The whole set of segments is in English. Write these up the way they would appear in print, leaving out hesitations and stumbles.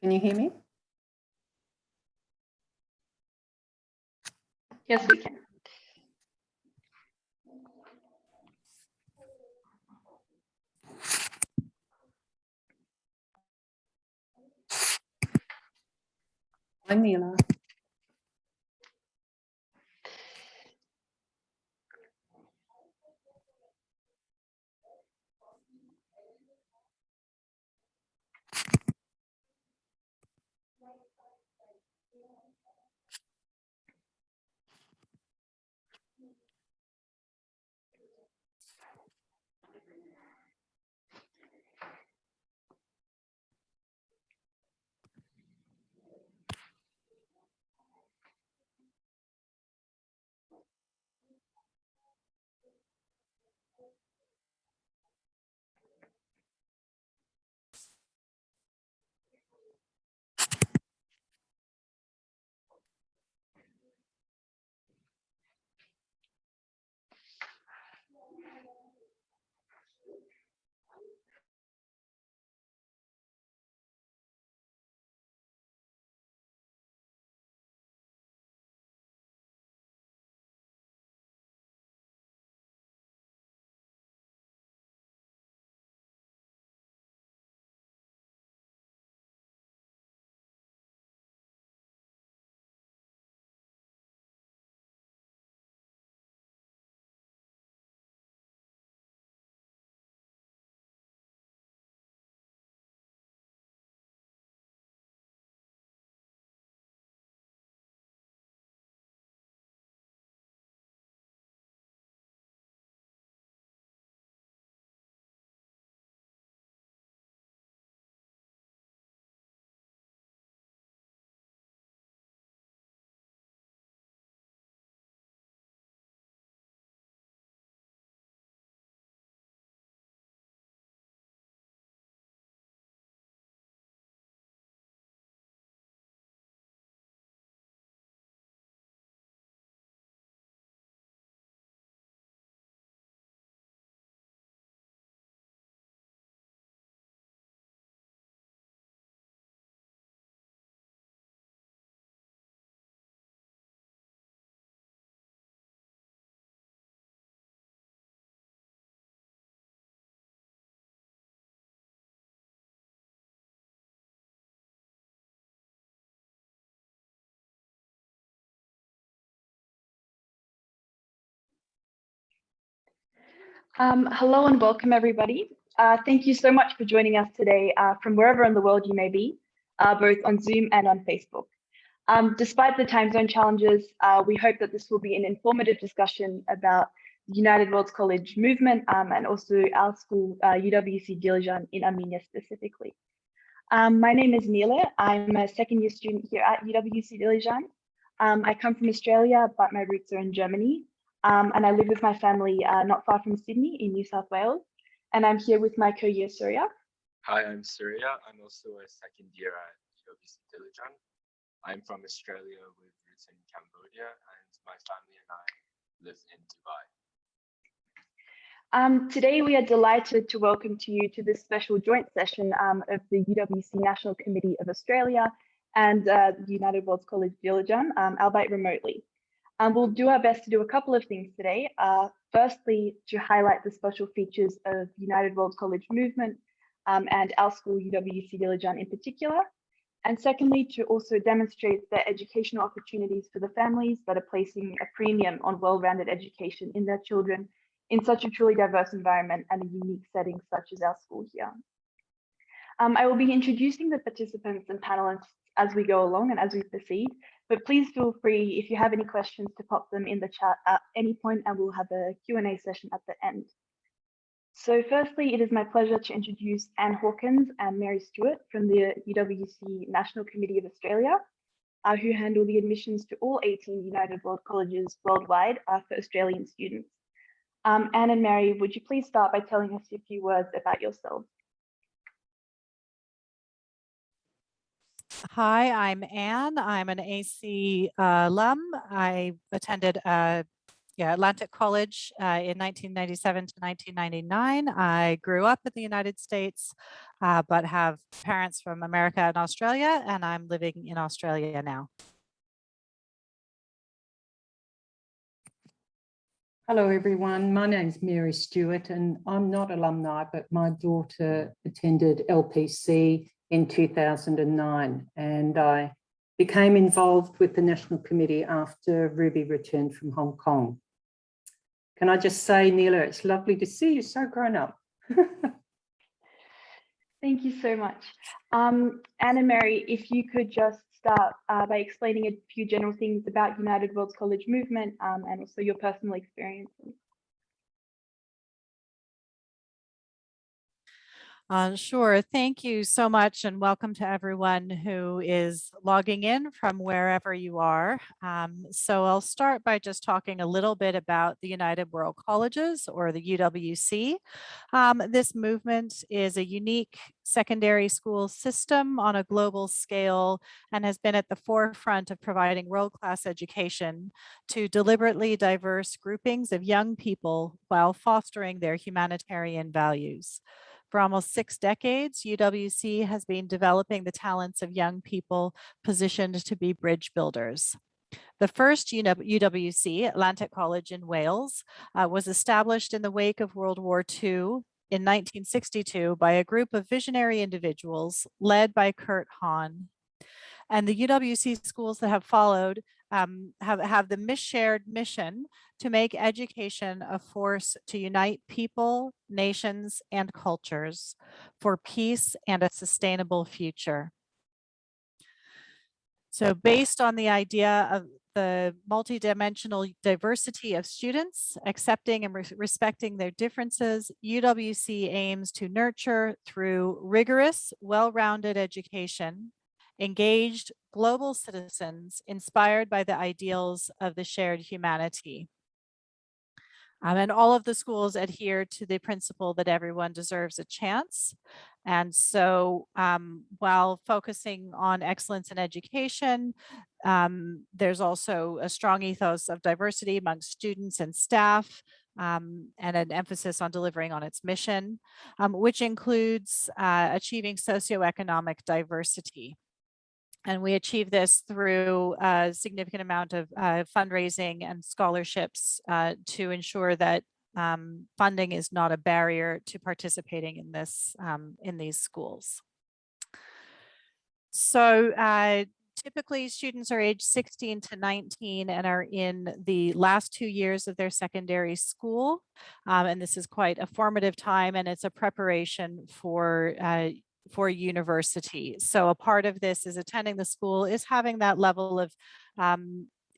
Can you hear me? Yes, we can. I'm Mila. Hello and welcome, everybody. Thank you so much for joining us today from wherever in the world you may be, both on Zoom and on Facebook. Despite the time zone challenges, we hope that this will be an informative discussion about the United Worlds College movement and also our school, UWC Dilijan in Armenia specifically. My name is Mila. I'm a second year student here at UWC Dilijan. I come from Australia, but my roots are in Germany. And I live with my family not far from Sydney in New South Wales. And I'm here with my co-year Surya. Hi, I'm Surya. I'm also a second year at UWC Dilijan. I'm from Australia with roots in Cambodia, and my family and I live in Dubai. Today, we are delighted to welcome to you to this special joint session of the UWC National Committee of Australia and the United Worlds College Dilijan, albeit remotely. We'll do our best to do a couple of things today. Firstly, to highlight the special features of United Worlds College movement and our school, UWC Dilijan in particular. And secondly, to also demonstrate the educational opportunities for the families that are placing a premium on well-rounded education in their children in such a truly diverse environment and a unique setting such as our school here. I will be introducing the participants and panelists as we go along and as we proceed, but please feel free if you have any questions to pop them in the chat at any point, and we'll have a Q&A session at the end. So firstly, it is my pleasure to introduce Anne Hawkins and Mary Stewart from the UWC National Committee of Australia, who handle the admissions to all 18 United World Colleges worldwide for Australian students. Anne and Mary, would you please start by telling us a few words about yourselves? Hi, I'm Anne. I'm an AC alum. I attended Atlantic College in 1997 to 1999. I grew up in the United States, but have parents from America and Australia, and I'm living in Australia now. Hello, everyone. My name's Mary Stewart, and I'm not alumni, but my daughter attended LPC in 2009, and I became involved with the National Committee after Ruby returned from Hong Kong. Can I just say, Neela, it's lovely to see you so grown up. Thank you so much. Anna Mary, if you could just start by explaining a few general things about United Worlds College movement and also your personal experiences. Sure. Thank you so much, and welcome to everyone who is logging in from wherever you are. So I'll start by just talking a little bit about the United World Colleges, or the UWC. This movement is a unique secondary school system on a global scale and has been at the forefront of providing world-class education to deliberately diverse groupings of young people while fostering their humanitarian values. For almost 6 decades, UWC has been developing the talents of young people positioned to be bridge builders. The first UWC, Atlantic College in Wales, was established in the wake of World War II in 1962 by a group of visionary individuals led by Kurt Hahn. And the UWC schools that have followed have the shared mission to make education a force to unite people, nations, and cultures for peace and a sustainable future. So based on the idea of the multidimensional diversity of students, accepting and respecting their differences, UWC aims to nurture through rigorous, well-rounded education, engaged global citizens inspired by the ideals of the shared humanity. And all of the schools adhere to the principle that everyone deserves a chance. And so while focusing on excellence in education, there's also a strong ethos of diversity amongst students and staff, and an emphasis on delivering on its mission, which includes achieving socioeconomic diversity. And we achieve this through a significant amount of fundraising and scholarships to ensure that funding is not a barrier to participating in this in these schools. So typically students are aged 16 to 19 and are in the last 2 years of their secondary school. And this is quite a formative time, and it's a preparation for university. So a part of this is attending the school, is having that level of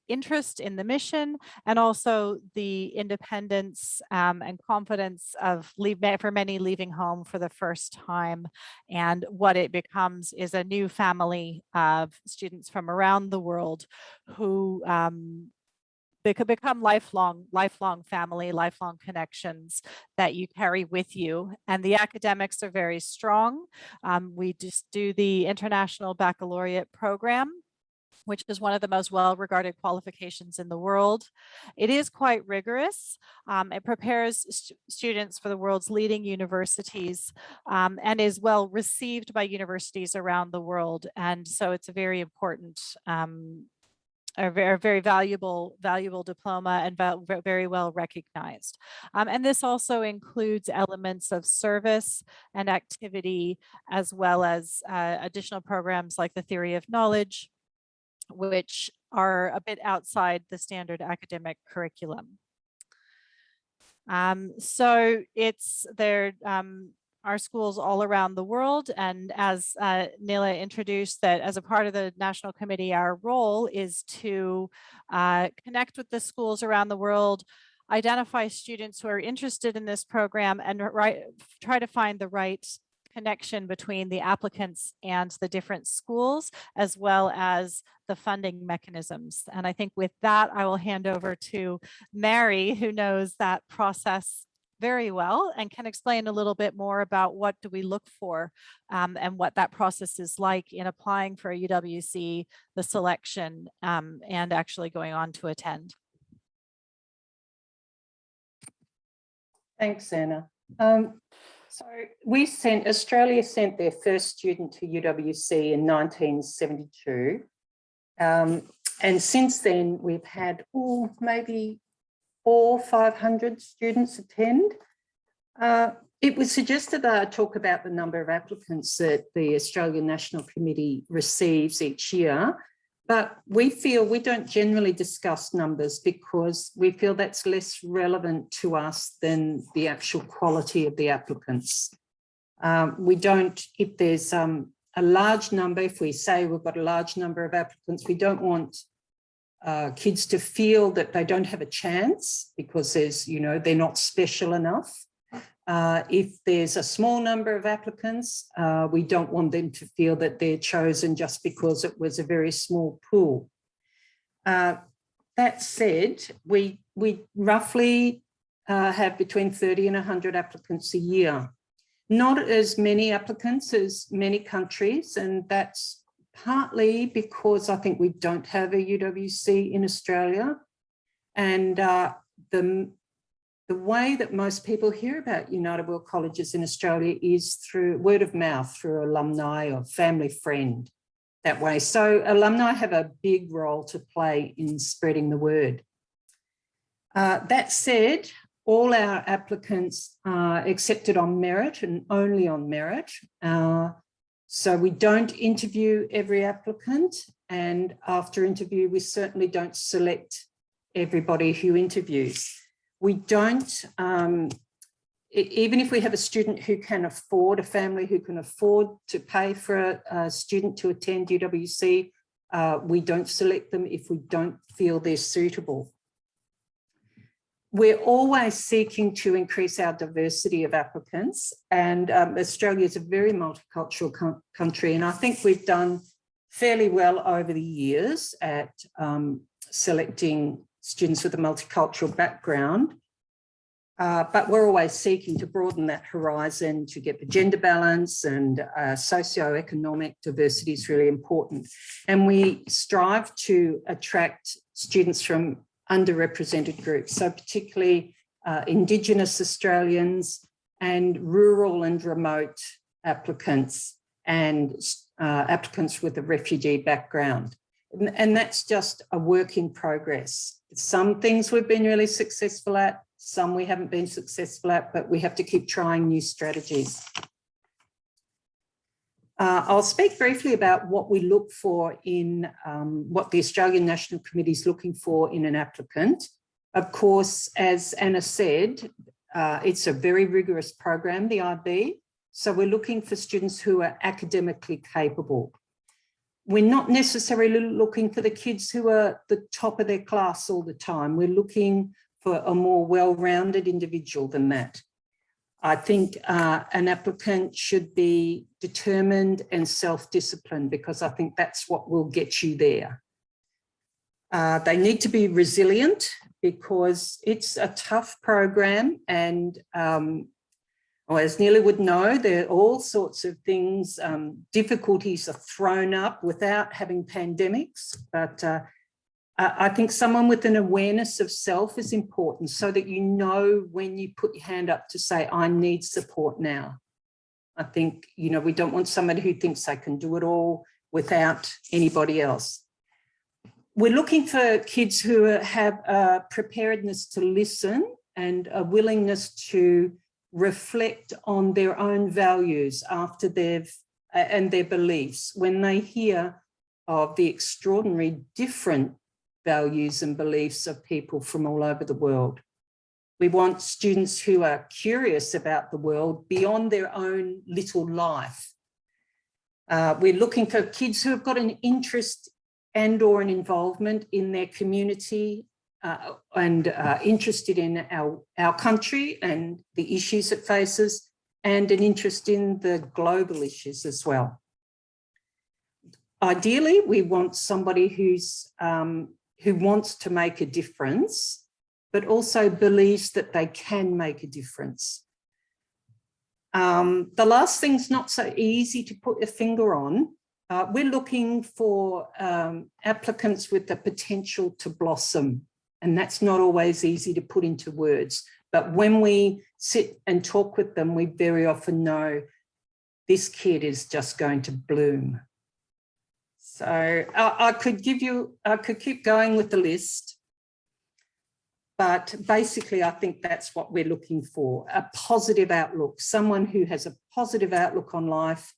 interest in the mission, and also the independence and confidence of for many leaving home for the first time. And what it becomes is a new family of students from around the world who they could become lifelong family, lifelong connections that you carry with you. And the academics are very strong. We just do the International Baccalaureate program, which is one of the most well-regarded qualifications in the world. It is quite rigorous. It prepares students for the world's leading universities and is well received by universities around the world. And so it's a very important a very valuable diploma and very well recognized. And this also includes elements of service and activity, as well as additional programs like the theory of knowledge, which are a bit outside the standard academic curriculum. So there are schools all around the world, and as Neela introduced, that as a part of the National Committee, our role is to connect with the schools around the world, identify students who are interested in this program, and try to find the right connection between the applicants and the different schools, as well as the funding mechanisms. And I think with that, I will hand over to Mary, who knows that process very well and can explain a little bit more about what do we look for and what that process is like in applying for a UWC, the selection, and actually going on to attend. Thanks, Anna. So Australia sent their first student to UWC in 1972. And since then, we've had maybe 400 or 500 students attend. It was suggested that I talk about the number of applicants that the Australian National Committee receives each year, but we feel we don't generally discuss numbers because we feel that's less relevant to us than the actual quality of the applicants. We don't, if there's a large number, if we say we've got a large number of applicants, we don't want kids to feel that they don't have a chance because they're not special enough. If there's a small number of applicants, we don't want them to feel that they're chosen just because it was a very small pool. That said, we roughly have between 30 and 100 applicants a year. Not as many applicants as many countries, and that's partly because I think we don't have a UWC in Australia. And the way that most people hear about United World Colleges in Australia is through word of mouth, through alumni or family friend, that way. So alumni have a big role to play in spreading the word. That said, all our applicants are accepted on merit and only on merit. So we don't interview every applicant, and after interview, we certainly don't select everybody who interviews. We don't, even if we have a student who can afford, a family who can afford to pay for a student to attend UWC, we don't select them if we don't feel they're suitable. We're always seeking to increase our diversity of applicants, and Australia is a very multicultural country, and I think we've done fairly well over the years at selecting students with a multicultural background, but we're always seeking to broaden that horizon to get the gender balance, and socioeconomic diversity is really important. And we strive to attract students from underrepresented groups, so particularly Indigenous Australians and rural and remote applicants, and applicants with a refugee background. And that's just a work in progress. Some things we've been really successful at, some we haven't been successful at, but we have to keep trying new strategies. I'll speak briefly about what we look for in what the Australian National Committee is looking for in an applicant. Of course, as Anna said, it's a very rigorous program, the IB. So we're looking for students who are academically capable. We're not necessarily looking for the kids who are the top of their class all the time. We're looking for a more well-rounded individual than that. I think an applicant should be determined and self-disciplined, because I think that's what will get you there. They need to be resilient, because it's a tough program, and as Neela would know, there are all sorts of things, difficulties are thrown up without having pandemics, but I think someone with an awareness of self is important, so that you know when you put your hand up to say, I need support now. I think, we don't want somebody who thinks they can do it all without anybody else. We're looking for kids who have a preparedness to listen and a willingness to reflect on their own values after and their beliefs when they hear of the extraordinary different values and beliefs of people from all over the world. We want students who are curious about the world beyond their own little life. We're looking for kids who have got an interest and or an involvement in their community, and interested in our country and the issues it faces, and an interest in the global issues as well. Ideally, we want somebody who wants to make a difference, but also believes that they can make a difference. The last thing's not so easy to put a finger on. We're looking for applicants with the potential to blossom, and that's not always easy to put into words, But when we sit and talk with them, we very often know this kid is just going to bloom. So I could keep going with the list, but basically I think that's what we're looking for, a positive outlook, someone who has a positive outlook on life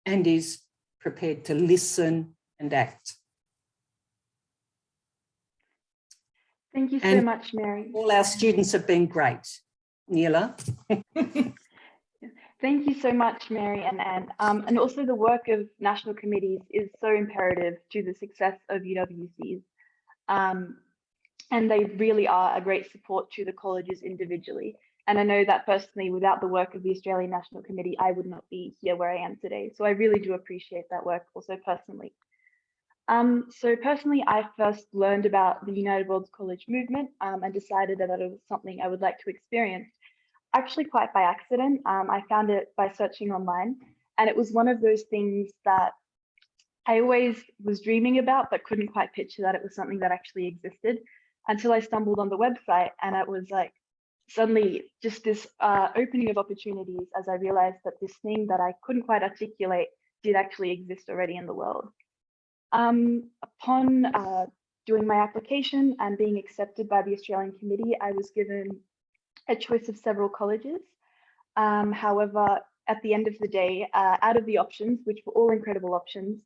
and is prepared to listen and act. Thank you so And much, Mary. all our students have been great. Neela. Thank you so much, Mary and Anne. And also the work of national committees is so imperative to the success of UWCs. And they really are a great support to the colleges individually. And I know that personally, without the work of the Australian National Committee, I would not be here where I am today. So I really do appreciate that work also personally. So personally, I first learned about the United World's College movement and decided that it was something I would like to experience. Actually quite by accident. I found it by searching online, and it was one of those things that I always was dreaming about, but couldn't quite picture that it was something that actually existed until I stumbled on the website, and it was like suddenly just this opening of opportunities as I realized that this thing that I couldn't quite articulate did actually exist already in the world. Upon doing my application and being accepted by the Australian Committee, I was given a choice of several colleges. However, at the end of the day, out of the options, which were all incredible options,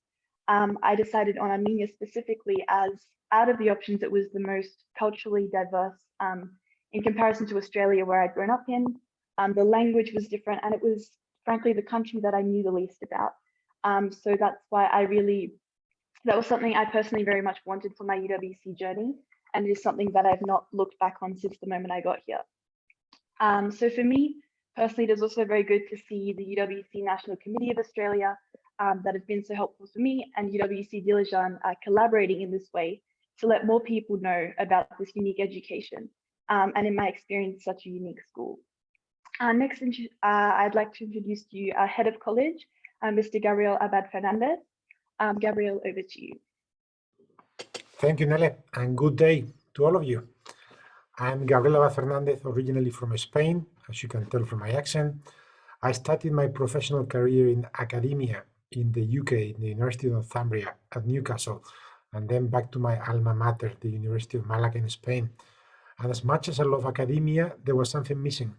I decided on Armenia specifically, as out of the options, it was the most culturally diverse in comparison to Australia, where I'd grown up in. The language was different, and it was frankly the country that I knew the least about. So that's why that was something I personally very much wanted for my UWC journey, and it is something that I've not looked back on since the moment I got here. So for me, personally, it is also very good to see the UWC National Committee of Australia that has been so helpful for me, and UWC Dilijan collaborating in this way to let more people know about this unique education, and in my experience, such a unique school. Next, I'd like to introduce to you our head of college, Mr. Gabriel Abad Fernandez. Gabriel, over to you. Thank you, Nele, and good day to all of you. I'm Gabriel Abad Fernandez, originally from Spain, as you can tell from my accent. I started my professional career in academia in the UK, in the University of Northumbria at Newcastle, and then back to my alma mater, the University of Malaga in Spain. And as much as I love academia, there was something missing.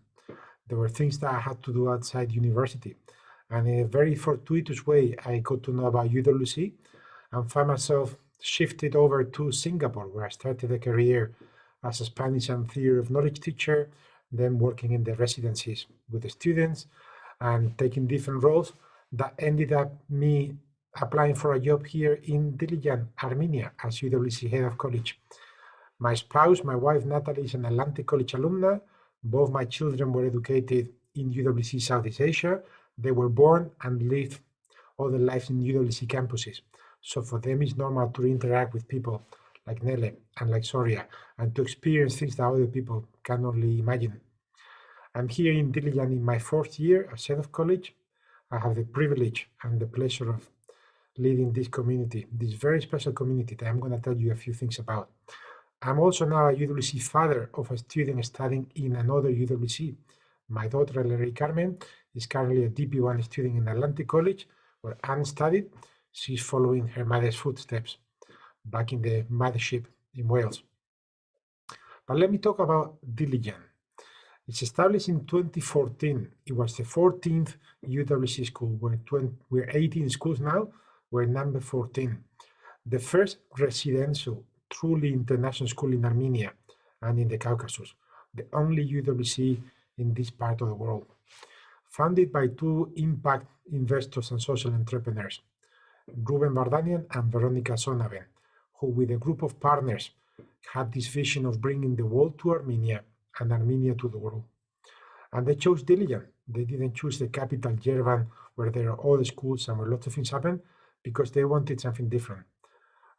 There were things that I had to do outside university. And in a very fortuitous way, I got to know about UWC and found myself shifted over to Singapore, where I started a career as a Spanish and Theory of Knowledge teacher, then working in the residencies with the students and taking different roles that ended up me applying for a job here in Dilijan, Armenia, as UWC head of college. My spouse, my wife Natalie, is an Atlantic College alumna. Both my children were educated in UWC Southeast Asia. They were born and lived all their lives in UWC campuses. So for them, it's normal to interact with people like Nele and like Soria, and to experience things that other people can only imagine. I'm here in Dilijan in my 4th year as head of college. I have the privilege and the pleasure of leading this community, this very special community that I'm going to tell you a few things about. I'm also now a UWC father of a student studying in another UWC. My daughter, Larry Carmen, is currently a DP1 student in Atlantic College, where Anne studied. She's following her mother's footsteps back in the mothership in Wales. But let me talk about Dilijan. It's established in 2014. It was the 14th UWC school. We're 18 schools now. We're number 14. The first residential, truly international school in Armenia and in the Caucasus. The only UWC in this part of the world. Founded by 2 impact investors and social entrepreneurs, Ruben Vardanian and Veronica Sonaven, who with a group of partners had this vision of bringing the world to Armenia and Armenia to the world. And they chose Dilijan. They didn't choose the capital, Yerevan, where there are all the schools and where lots of things happen, because they wanted something different.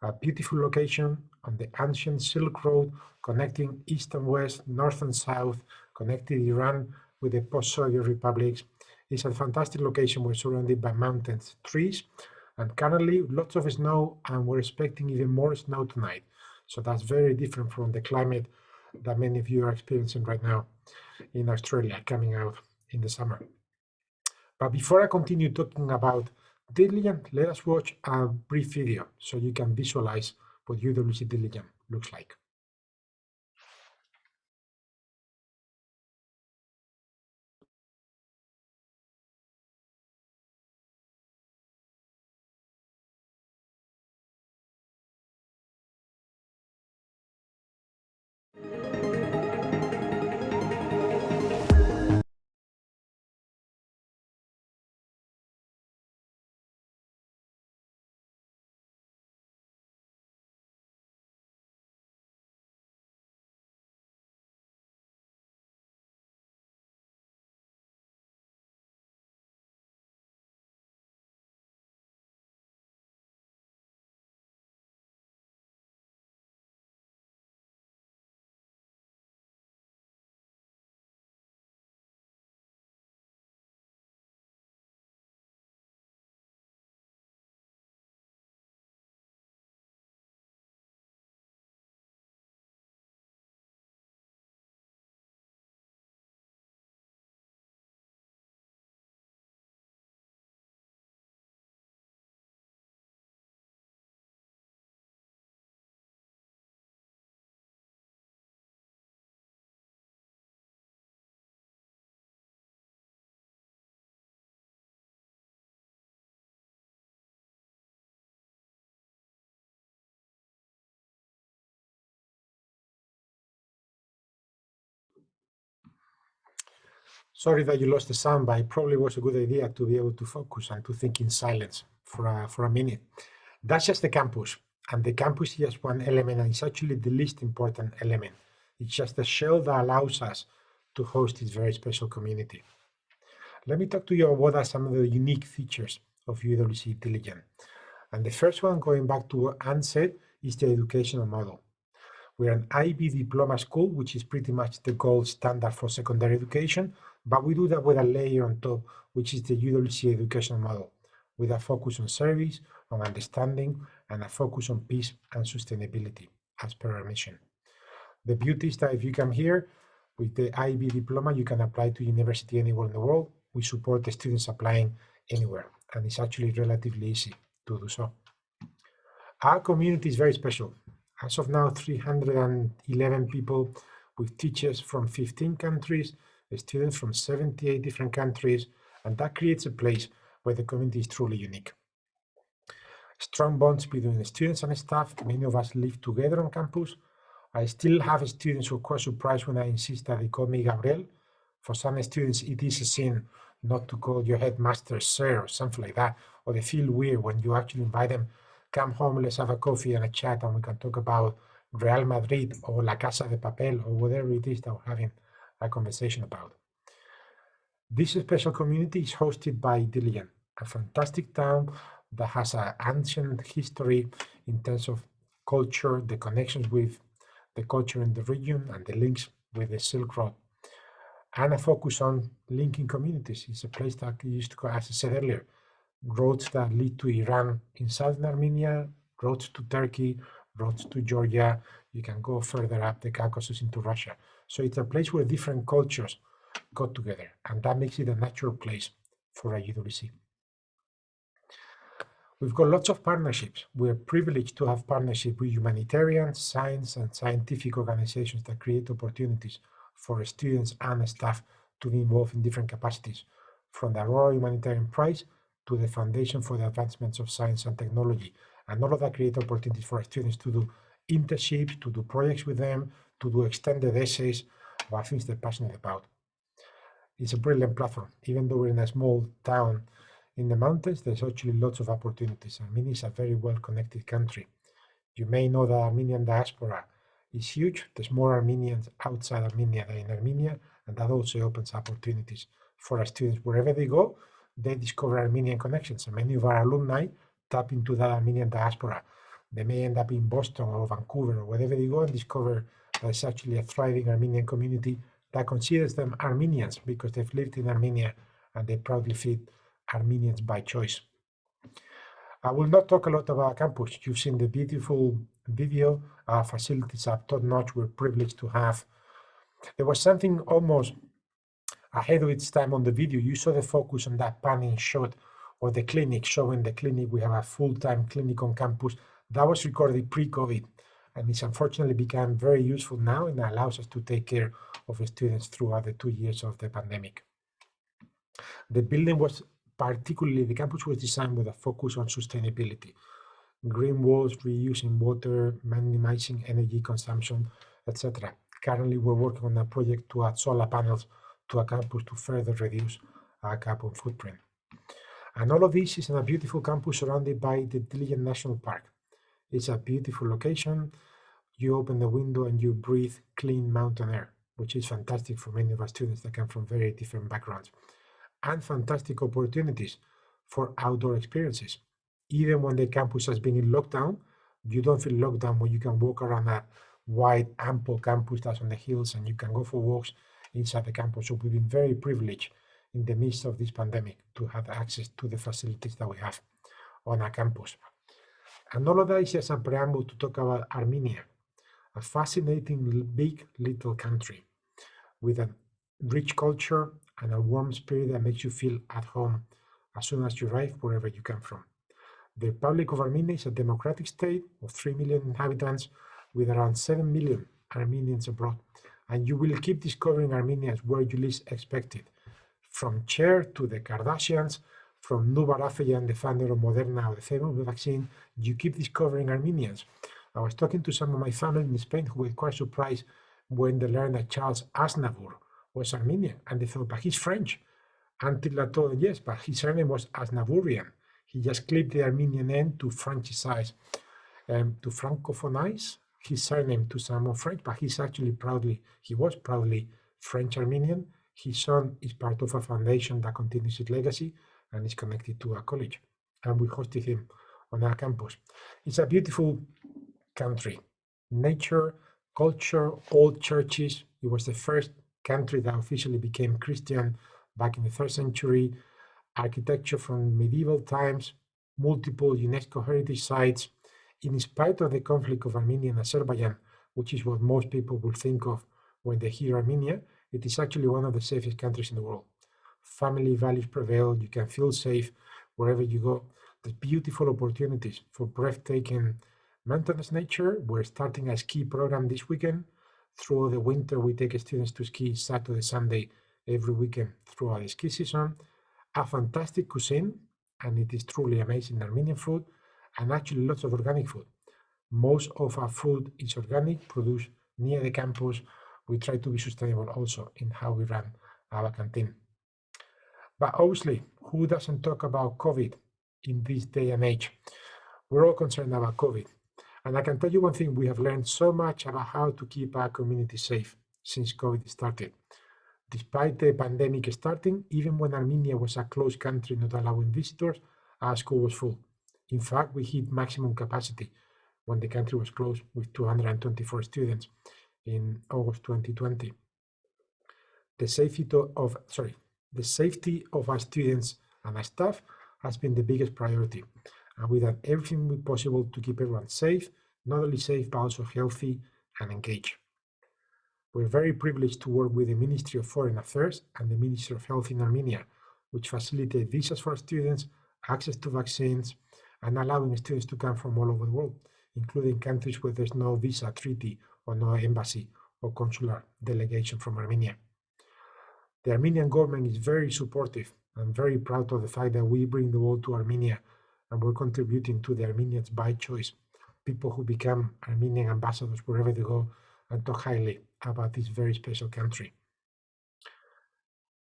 A beautiful location on the ancient Silk Road, connecting east and west, north and south, connecting Iran with the post-Soviet republics. It's a fantastic location. We're surrounded by mountains, trees, and currently lots of snow, and we're expecting even more snow tonight. So that's very different from the climate that many of you are experiencing right now in Australia coming out in the summer. But before I continue talking about Dilijan, let us watch a brief video so you can visualize what UWC Dilijan looks like. Sorry that you lost the sound, but it probably was a good idea to be able to focus and to think in silence for a minute. That's just the campus, and the campus is just one element, and it's actually the least important element. It's just the shell that allows us to host this very special community. Let me talk to you about what are some of the unique features of UWC Dilijan. And the first one, going back to what Anne said, is the educational model. We're an IB diploma school, which is pretty much the gold standard for secondary education, but we do that with a layer on top, which is the UWC educational model, with a focus on service, on understanding, and a focus on peace and sustainability, as per our mission. The beauty is that if you come here with the IB diploma, you can apply to university anywhere in the world. We support the students applying anywhere, and it's actually relatively easy to do so. Our community is very special. As of now, 311 people with teachers from 15 countries, students from 78 different countries, and that creates a place where the community is truly unique. Strong bonds between the students and staff. Many of us live together on campus. I still have students who are quite surprised when I insist that they call me Gabriel. For some students, it is a sin not to call your headmaster sir or something like that, or they feel weird when you actually invite them, come home, let's have a coffee and a chat, and we can talk about Real Madrid or La Casa de Papel or whatever it is that we're having a conversation about. This special community is hosted by Dilijan, a fantastic town that has an ancient history in terms of culture, the connections with the culture in the region, and the links with the Silk Road, and a focus on linking communities. It's a place that used to go, as I said earlier, roads that lead to Iran in southern Armenia, roads to Turkey, roads to Georgia. You can go further up the Caucasus into Russia. So it's a place where different cultures got together, and that makes it a natural place for a UWC. We've got lots of partnerships. We're privileged to have partnerships with humanitarian, science, and scientific organizations that create opportunities for students and staff to be involved in different capacities, from the Aurora Humanitarian Prize to the Foundation for the Advancements of Science and Technology. And all of that create opportunities for our students to do internships, to do projects with them, to do extended essays about things they're passionate about. It's a brilliant platform. Even though we're in a small town in the mountains, there's actually lots of opportunities. Armenia is a very well-connected country. You may know that Armenian diaspora is huge. There's more Armenians outside Armenia than in Armenia, and that also opens opportunities for our students. Wherever they go, they discover Armenian connections, and many of our alumni tap into that Armenian diaspora. They may end up in Boston or Vancouver or wherever they go and discover there's actually a thriving Armenian community that considers them Armenians because they've lived in Armenia and they proudly feel Armenians by choice. I will not talk a lot about campus. You've seen the beautiful video. Our facilities are top-notch. We're privileged to have. There was something almost ahead of its time on the video. You saw the focus on that panning shot of the clinic, showing the clinic. We have a full-time clinic on campus. That was recorded pre-COVID, and it's unfortunately become very useful now and allows us to take care of the students throughout the 2 years of the pandemic. The building was particularly, the campus was designed with a focus on sustainability. Green walls, reusing water, minimizing energy consumption, etc. Currently, we're working on a project to add solar panels to a campus to further reduce our carbon footprint. And all of this is in a beautiful campus surrounded by the Dilijan National Park. It's a beautiful location. You open the window and you breathe clean mountain air, which is fantastic for many of our students that come from very different backgrounds. And fantastic opportunities for outdoor experiences. Even when the campus has been in lockdown, you don't feel locked down when you can walk around a wide, ample campus that's on the hills and you can go for walks inside the campus. So we've been very privileged in the midst of this pandemic to have access to the facilities that we have on our campus. And all of that is just a preamble to talk about Armenia, a fascinating big little country with a rich culture and a warm spirit that makes you feel at home as soon as you arrive wherever you come from. The Republic of Armenia is a democratic state of 3 million inhabitants with around 7 million Armenians abroad. And you will keep discovering Armenians where you least expect it. From Cher to the Kardashians, from Nubar Afeyan, the founder of Moderna or the famous vaccine, you keep discovering Armenians. I was talking to some of my family in Spain who were quite surprised when they learned that Charles Aznavour was Armenian, and they thought, but he's French. Until I told them, yes, but his surname was Aznavourian. He just clipped the Armenian end to Frenchicize, to francophonize his surname to sound more French, but he was proudly French-Armenian. His son is part of a foundation that continues his legacy and is connected to a college. And we hosted him on our campus. It's a beautiful country. Nature, culture, old churches. It was the first country that officially became Christian back in the 3rd century. Architecture from medieval times, multiple UNESCO heritage sites. In spite of the conflict of Armenia and Azerbaijan, which is what most people will think of when they hear Armenia, it is actually one of the safest countries in the world. Family values prevail. You can feel safe wherever you go. There's beautiful opportunities for breathtaking mountainous nature. We're starting a ski program this weekend. Through the winter, we take students to ski Saturday, Sunday, every weekend throughout the ski season. A fantastic cuisine, and it is truly amazing Armenian food, and actually lots of organic food. Most of our food is organic, produced near the campus. We try to be sustainable also in how we run our canteen. But obviously, who doesn't talk about COVID in this day and age? We're all concerned about COVID. And I can tell you one thing, we have learned so much about how to keep our community safe since COVID started. Despite the pandemic starting, even when Armenia was a closed country not allowing visitors, our school was full. In fact, we hit maximum capacity when the country was closed with 224 students in August 2020. The safety of our students and our staff has been the biggest priority. And we've done everything possible to keep everyone safe, not only safe, but also healthy and engaged. We're very privileged to work with the Ministry of Foreign Affairs and the Ministry of Health in Armenia, which facilitate visas for students, access to vaccines, and allowing students to come from all over the world, including countries where there's no visa treaty or no embassy or consular delegation from Armenia. The Armenian government is very supportive. I'm very proud of the fact that we bring the world to Armenia and we're contributing to the Armenians by choice, people who become Armenian ambassadors wherever they go and talk highly about this very special country.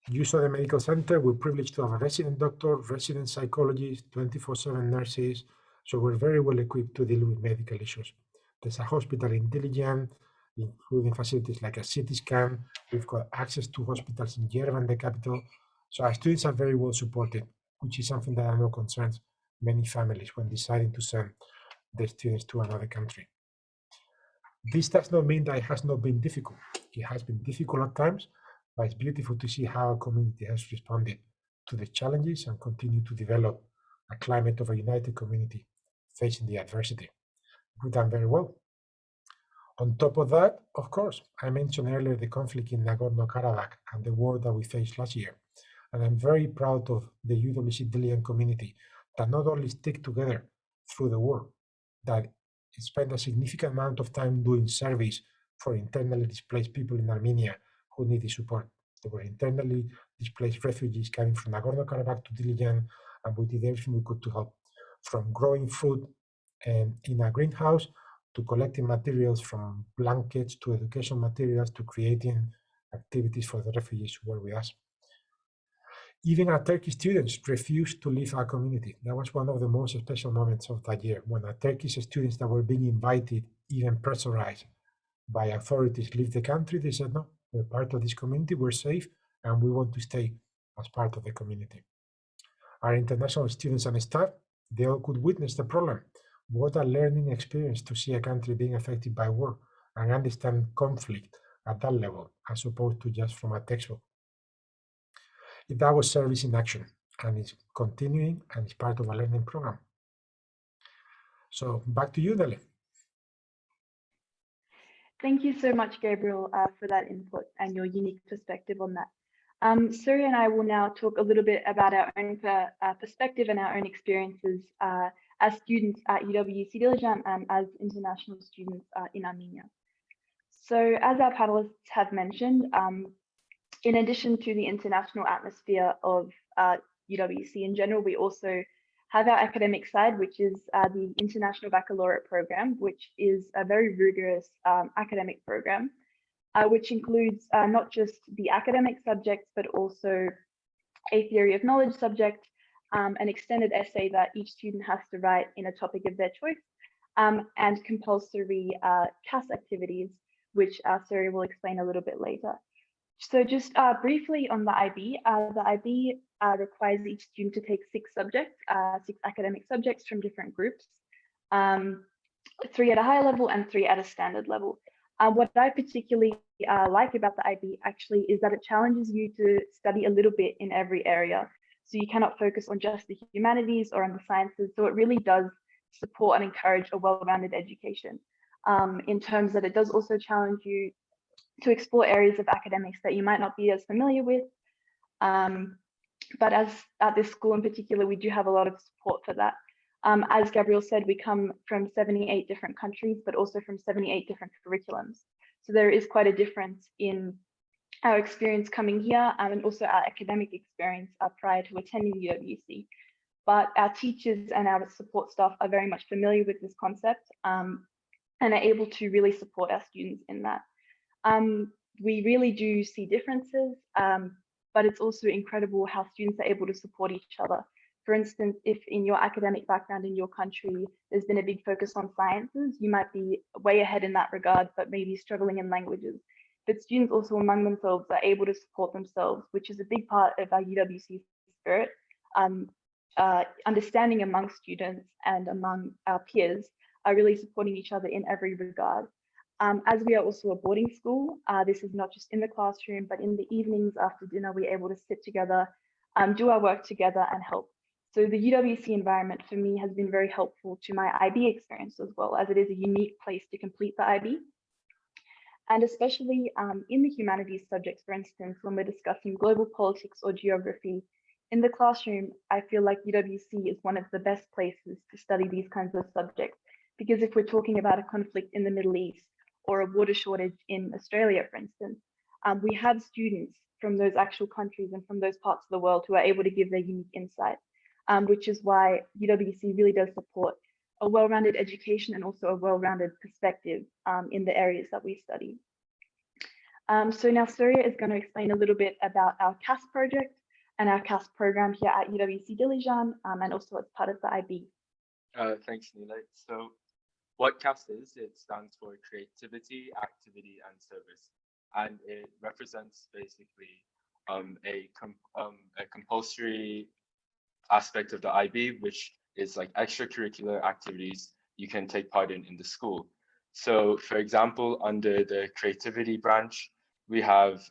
You saw the medical center. We're privileged to have a resident doctor, resident psychologist, 24/7 nurses. So we're very well equipped to deal with medical issues. There's a hospital in Dilijan, including facilities like a CT scan. We've got access to hospitals in Yerevan, the capital. So our students are very well supported, which is something that I know concerns many families when deciding to send their students to another country. This does not mean that it has not been difficult. It has been difficult at times, but it's beautiful to see how our community has responded to the challenges and continue to develop a climate of a united community facing the adversity. We've done very well. On top of that, of course, I mentioned earlier the conflict in Nagorno-Karabakh and the war that we faced last year. And I'm very proud of the UWC Dilijan community that not only stick together through the war, that spent a significant amount of time doing surveys for internally displaced people in Armenia who needed support. There were internally displaced refugees coming from Nagorno-Karabakh to Dilijan, and we did everything we could to help, from growing food in a greenhouse to collecting materials, from blankets to education materials to creating activities for the refugees who were with us. Even our Turkish students refused to leave our community. That was one of the most special moments of that year, when our Turkish students that were being invited, even pressurized by authorities, leave the country. They said, no, we're part of this community, we're safe, and we want to stay as part of the community. Our international students and staff, they all could witness the problem. What a learning experience to see a country being affected by war and understand conflict at that level, as opposed to just from a textbook. That was service in action, and it's continuing, and it's part of a learning program. So back to you, Dele. Thank you so much, Gabriel, for that input and your unique perspective on that. Surya and I will now talk a little bit about our own perspective and our own experiences as students at UWC Dilijan and as international students in Armenia. So as our panelists have mentioned, in addition to the international atmosphere of UWC in general, we also have our academic side, which is the International Baccalaureate program, which is a very rigorous academic program, which includes not just the academic subjects, but also a theory of knowledge subject, an extended essay that each student has to write in a topic of their choice, and compulsory CAS activities, which Surya will explain a little bit later. So just briefly on the IB requires each student to take 6 subjects, 6 academic subjects from different groups, 3 at a high level and 3 at a standard level. What I particularly like about the IB actually is that it challenges you to study a little bit in every area. So you cannot focus on just the humanities or on the sciences. So it really does support and encourage a well-rounded education, in terms that it does also challenge you to explore areas of academics that you might not be as familiar with. But as at this school in particular, we do have a lot of support for that. As Gabriel said, we come from 78 different countries, but also from 78 different curriculums. So there is quite a difference in our experience coming here and also our academic experience prior to attending UWC. But our teachers and our support staff are very much familiar with this concept and are able to really support our students in that. We really do see differences, but it's also incredible how students are able to support each other. For instance, if in your academic background in your country, there's been a big focus on sciences, you might be way ahead in that regard, but maybe struggling in languages. But students also among themselves are able to support themselves, which is a big part of our UWC spirit. Understanding among students and among our peers are really supporting each other in every regard. As we are also a boarding school, this is not just in the classroom, but in the evenings after dinner, we're able to sit together, do our work together and help. So the UWC environment for me has been very helpful to my IB experience as well, as it is a unique place to complete the IB. And especially in the humanities subjects, for instance, when we're discussing global politics or geography, in the classroom, I feel like UWC is one of the best places to study these kinds of subjects. Because if we're talking about a conflict in the Middle East or a water shortage in Australia, for instance, we have students from those actual countries and from those parts of the world who are able to give their unique insight, which is why UWC really does support a well-rounded education and also a well-rounded perspective in the areas that we study. So now Surya is going to explain a little bit about our CAS project and our CAS program here at UWC Dilijan, and also as part of the IB. Thanks, Nile. So what CAS is, it stands for Creativity, Activity, and Service. And it represents basically a compulsory aspect of the IB, which is like extracurricular activities you can take part in the school. So for example, under the creativity branch, we have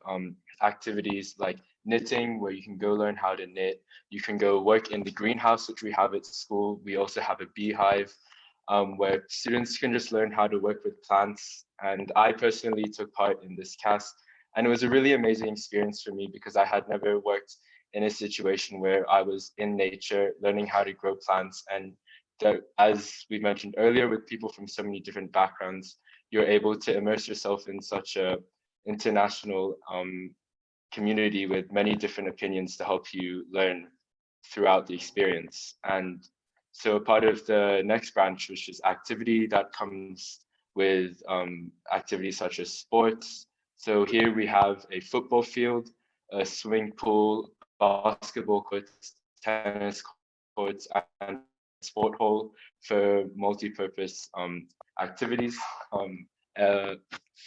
activities like knitting, where you can go learn how to knit. You can go work in the greenhouse, which we have at school. We also have a beehive, where students can just learn how to work with plants. And I personally took part in this CAS, and it was a really amazing experience for me because I had never worked in a situation where I was in nature, learning how to grow plants. And as we mentioned earlier, with people from so many different backgrounds, you're able to immerse yourself in such a international community with many different opinions to help you learn throughout the experience. And so a part of the next branch, which is activity, that comes with activities such as sports. So here we have a football field, a swimming pool, basketball courts, tennis courts, and sport hall for multi-purpose activities.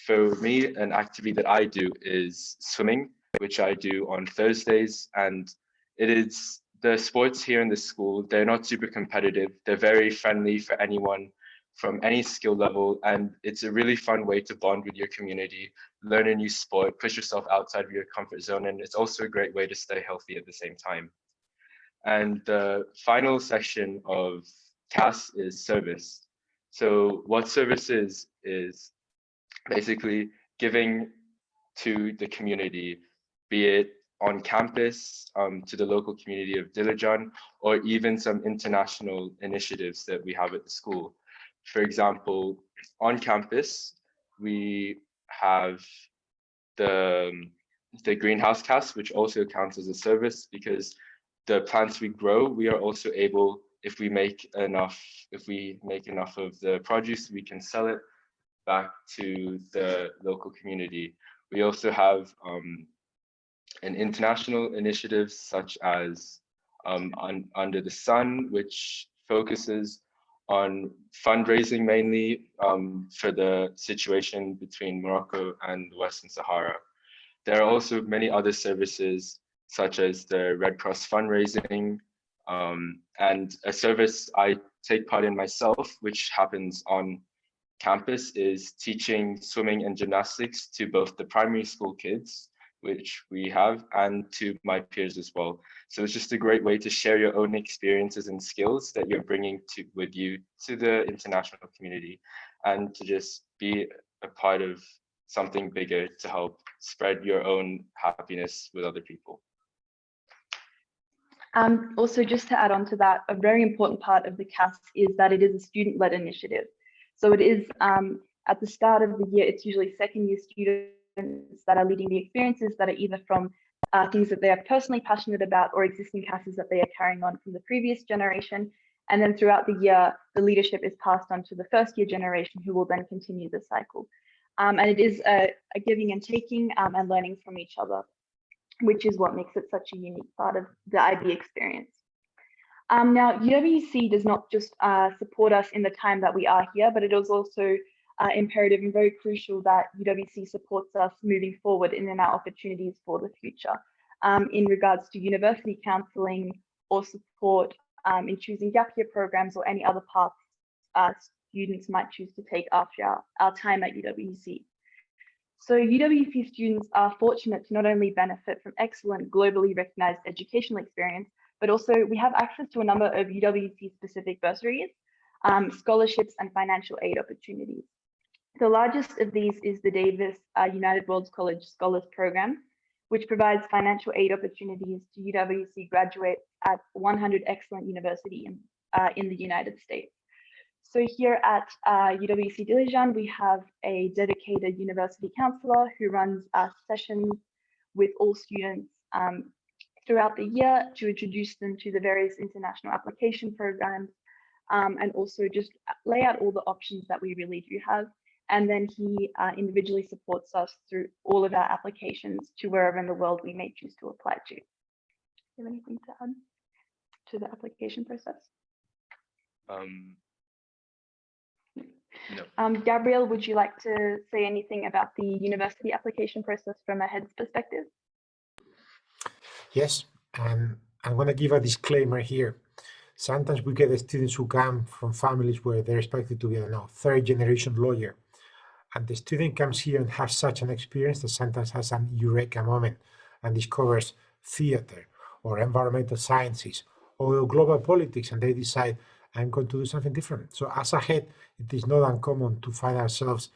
For me, an activity that I do is swimming, which I do on Thursdays, and it is the sports here in the school. They're not super competitive. They're very friendly for anyone from any skill level, and it's a really fun way to bond with your community, learn a new sport, push yourself outside of your comfort zone, and it's also a great way to stay healthy at the same time. And the final section of CAS is service. So what service is basically giving to the community, be it on campus, to the local community of Dilijan, or even some international initiatives that we have at the school. For example, on campus, we have the greenhouse CAS, which also counts as a service, because the plants we grow, we are also able, if we make enough of the produce, we can sell it back to the local community. We also have an international initiatives such as Under the Sun, which focuses on fundraising mainly for the situation between Morocco and the Western Sahara. There are also many other services such as the Red Cross fundraising, and a service I take part in myself, which happens on campus, is teaching swimming and gymnastics to both the primary school kids, which we have, and to my peers as well. So it's just a great way to share your own experiences and skills that you're bringing with you to the international community, and to just be a part of something bigger to help spread your own happiness with other people. Also, just to add on to that, a very important part of the CAS is that it is a student-led initiative. So it is at the start of the year, it's usually second-year students that are leading the experiences that are either from things that they are personally passionate about or existing CASs that they are carrying on from the previous generation. And then throughout the year, the leadership is passed on to the first-year generation, who will then continue the cycle. And it is a giving and taking and learning from each other, which is what makes it such a unique part of the IB experience. Now, UWC does not just support us in the time that we are here, but it is also imperative and very crucial that UWC supports us moving forward in our opportunities for the future in regards to university counselling or support in choosing gap year programs or any other paths students might choose to take after our time at UWC. So UWC students are fortunate to not only benefit from excellent globally recognized educational experience, but also we have access to a number of UWC specific bursaries, scholarships and financial aid opportunities. The largest of these is the Davis United World College Scholars Program, which provides financial aid opportunities to UWC graduates at 100 excellent universities in the United States. So here at UWC Dilijan, we have a dedicated university counselor who runs sessions with all students throughout the year to introduce them to the various international application programs and also just lay out all the options that we really do have. And then he individually supports us through all of our applications to wherever in the world we may choose to apply to. Do you have anything to add to the application process? No. Gabrielle, would you like to say anything about the university application process from a head's perspective? Yes, and I'm going to give a disclaimer here. Sometimes we get students who come from families where they're expected to be, I don't know, third generation lawyer. And the student comes here and has such an experience that sometimes has an eureka moment and discovers theater or environmental sciences or global politics, and they decide, I'm going to do something different. So as a head, it is not uncommon to find ourselves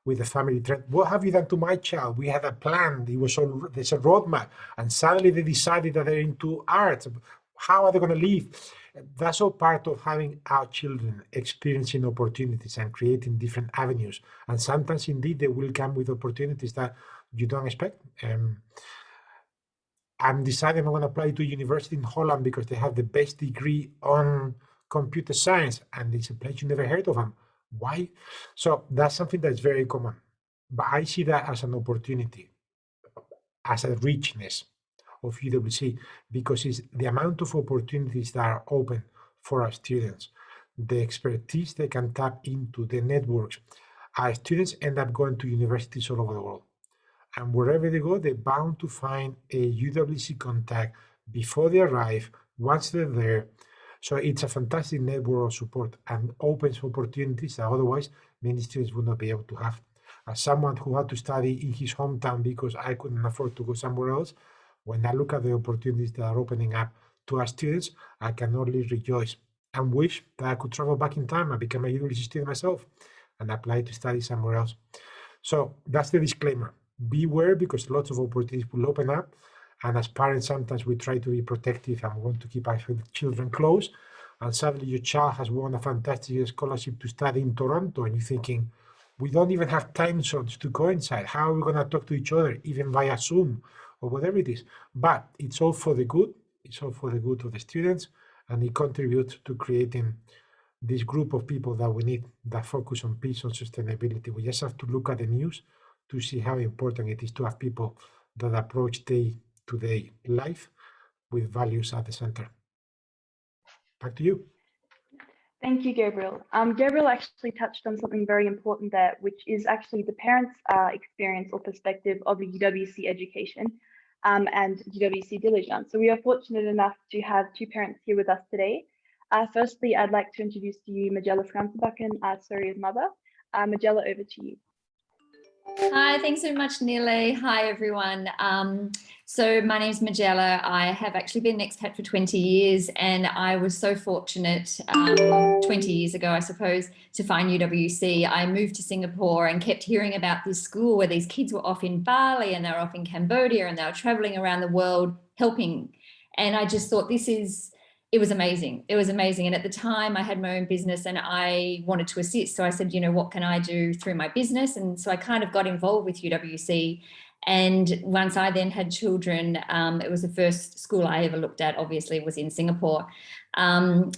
with the family trend. What have you done to my child? We had a plan. There's a roadmap, and suddenly they decided that they're into art. How are they going to live? That's all part of having our children experiencing opportunities and creating different avenues. And sometimes, indeed, they will come with opportunities that you don't expect. I'm deciding I'm going to apply to a university in Holland because they have the best degree on computer science, and it's a place you never heard of them. Why? So that's something that's very common. But I see that as an opportunity, as a richness of UWC, because it's the amount of opportunities that are open for our students, the expertise they can tap into, the networks. Our students end up going to universities all over the world. And wherever they go, they're bound to find a UWC contact before they arrive, once they're there. So it's a fantastic network of support and opens opportunities that otherwise many students would not be able to have. As someone who had to study in his hometown because I couldn't afford to go somewhere else, when I look at the opportunities that are opening up to our students, I can only rejoice and wish that I could travel back in time and become a UWC student myself and apply to study somewhere else. So that's the disclaimer. Beware, because lots of opportunities will open up. And as parents, sometimes we try to be protective and want to keep our children close. And suddenly your child has won a fantastic scholarship to study in Toronto, and you're thinking, we don't even have time zones to coincide. How are we going to talk to each other, even via Zoom or whatever it is? But it's all for the good. It's all for the good of the students, and it contributes to creating this group of people that we need that focus on peace and sustainability. We just have to look at the news to see how important it is to have people that approach day-to-day life with values at the center. Back to you. Thank you, Gabriel. Gabriel actually touched on something very important there, which is actually the parents' experience or perspective of the UWC education and UWC Dilijan. So we are fortunate enough to have two parents here with us today. Firstly, I'd like to introduce to you Magella Franzenbakken, Suria's mother. Magella, over to you. Hi, thanks so much, Nile. Hi, everyone. So my name is Magella. I have actually been an expat for 20 years, and I was so fortunate 20 years ago, I suppose, to find UWC. I moved to Singapore and kept hearing about this school where these kids were off in Bali and they were off in Cambodia and they were traveling around the world helping. And I just thought it was amazing. It was amazing. And at the time I had my own business and I wanted to assist. So I said, you know, what can I do through my business? And so I kind of got involved with UWC. And once I then had children, it was the first school I ever looked at, obviously, was in Singapore. And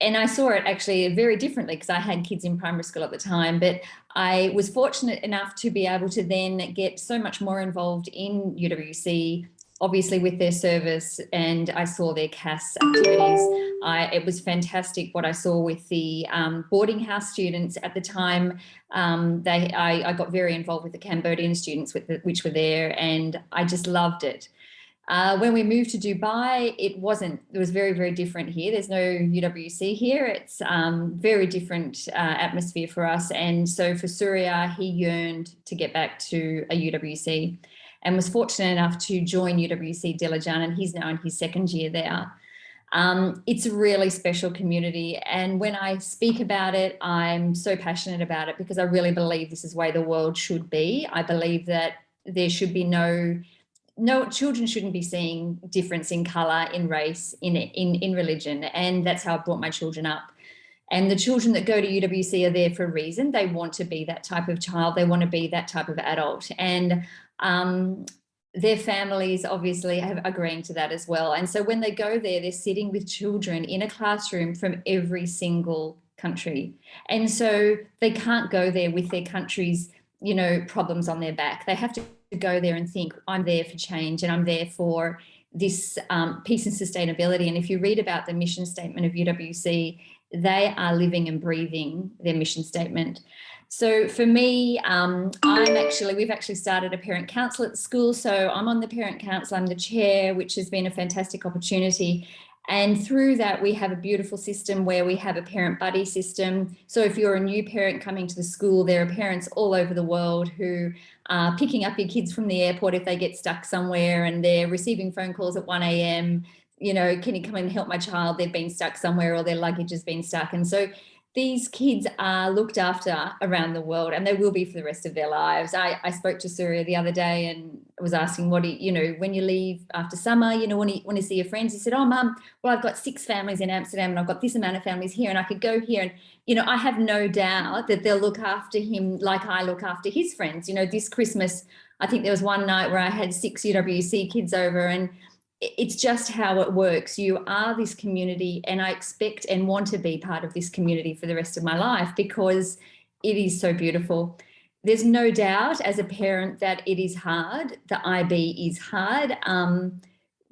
I saw it actually very differently because I had kids in primary school at the time, but I was fortunate enough to be able to then get so much more involved in UWC, obviously with their service, and I saw their CAS activities. It was fantastic what I saw with the boarding house students at the time. I got very involved with the Cambodian students which were there, and I just loved it. When we moved to Dubai, it was very, very different here. There's no UWC here. It's very different atmosphere for us. And so for Surya, he yearned to get back to a UWC and was fortunate enough to join UWC Dilijan, and he's now in his second year there. It's a really special community. And when I speak about it, I'm so passionate about it because I really believe this is the way the world should be. I believe that there should be no children shouldn't be seeing difference in color, in race, in religion. And that's how I brought my children up. And the children that go to UWC are there for a reason. They want to be that type of child. They want to be that type of adult. And their families obviously have agreeing to that as well. And so when they go there, they're sitting with children in a classroom from every single country. And so they can't go there with their country's, you know, problems on their back. They have to go there and think, I'm there for change and I'm there for this peace and sustainability. And if you read about the mission statement of UWC, they are living and breathing their mission statement. So for me, we've actually started a parent council at the school. So I'm on the parent council, I'm the chair, which has been a fantastic opportunity. And through that, we have a beautiful system where we have a parent buddy system. So if you're a new parent coming to the school, there are parents all over the world who are picking up your kids from the airport if they get stuck somewhere, and they're receiving phone calls at 1 a.m. You know, can you come and help my child? They've been stuck somewhere, or their luggage has been stuck. And so these kids are looked after around the world, and they will be for the rest of their lives. I spoke to Surya the other day and was asking, what do you know, when you leave after summer, you know, when you see your friends, he said, oh, Mum, well, I've got 6 families in Amsterdam and I've got this amount of families here, and I could go here. And, you know, I have no doubt that they'll look after him like I look after his friends. You know, this Christmas, I think there was one night where I had 6 UWC kids over, and it's just how it works. You are this community, and I expect and want to be part of this community for the rest of my life because it is so beautiful. There's no doubt as a parent that it is hard. The IB is hard.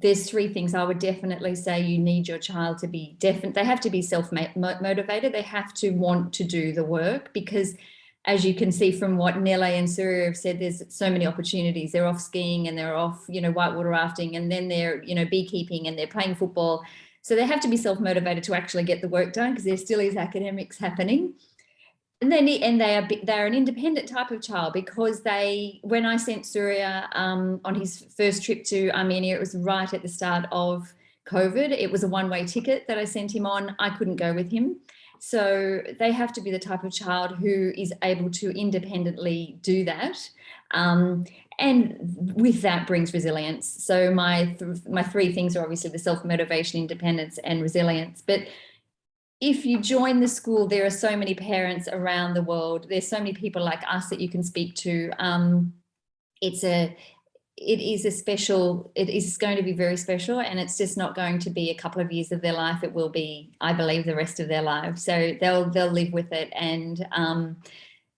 There's 3 things I would definitely say you need your child to be they have to be self-motivated. They have to want to do the work, because as you can see from what Nele and Surya have said, there's so many opportunities. They're off skiing and they're off, you know, whitewater rafting, and then they're, you know, beekeeping, and they're playing football. So they have to be self-motivated to actually get the work done, because there still is academics happening. And then they're an independent type of child, because when I sent Surya on his first trip to Armenia, it was right at the start of COVID. It was a one-way ticket that I sent him on. I couldn't go with him. So they have to be the type of child who is able to independently do that. And with that brings resilience. So my 3 things are obviously the self-motivation, independence, and resilience. But if you join the school, there are so many parents around the world. There's so many people like us that you can speak to. It is going to be very special, and it's just not going to be a couple of years of their life. It will be, I believe, the rest of their lives. So they'll live with it, and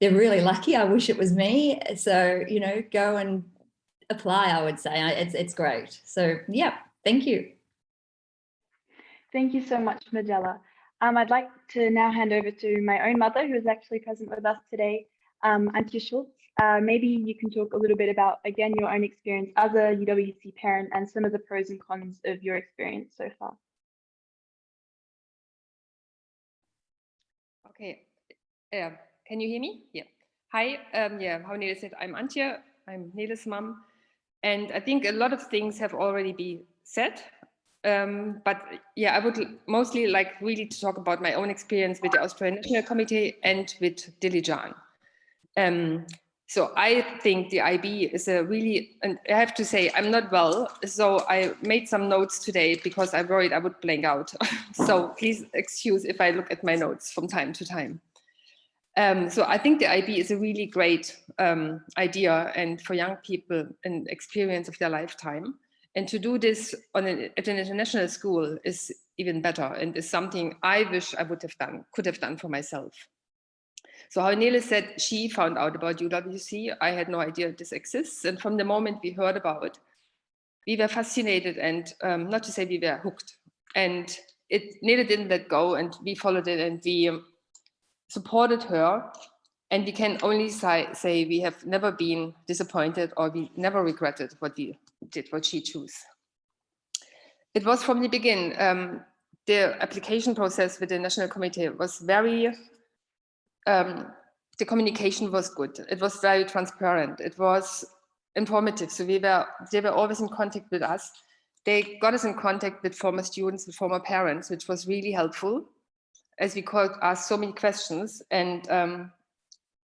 they're really lucky. I wish it was me. So, you know, go and apply, I would say. It's great. So, yeah, thank you. Thank you so much, Majella. I'd like to now hand over to my own mother, who is actually present with us today, Antje Schultz. Maybe you can talk a little bit about, again, your own experience as a UWC parent and some of the pros and cons of your experience so far. Okay, can you hear me? Yeah. Hi, yeah, how Nele said, I'm Antje, I'm Nele's mom. And I think a lot of things have already been said. But yeah, I would mostly like really to talk about my own experience with the Australian National Committee and with Dilijan. So I think the IB is a really, and I have to say, I'm not well. So I made some notes today because I worried I would blank out. So please excuse if I look at my notes from time to time. So I think the IB is a really great idea, and for young people, an experience of their lifetime. And to do this at an international school is even better, and is something I wish I could have done for myself. So how Nele said, she found out about UWC. I had no idea this exists. And from the moment we heard about it, we were fascinated, and not to say we were hooked. And Nele didn't let go, and we followed it, and we supported her. And we can only say we have never been disappointed, or we never regretted what we did, what she chose. It was from the beginning, the application process with the National Committee was very, the communication was good. It was very transparent. It was informative. So they were always in contact with us. They got us in contact with former students, with former parents, which was really helpful, as we could ask so many questions. And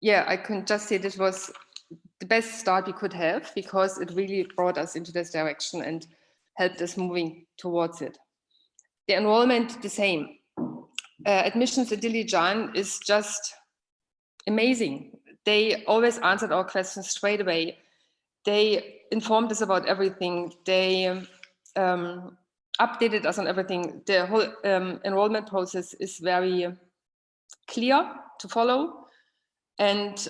yeah, I can just say this was the best start we could have, because it really brought us into this direction and helped us moving towards it. The enrollment, the same. Admissions at Dilijan is just amazing. They always answered our questions straight away. They informed us about everything. They updated us on everything. The whole enrollment process is very clear to follow. And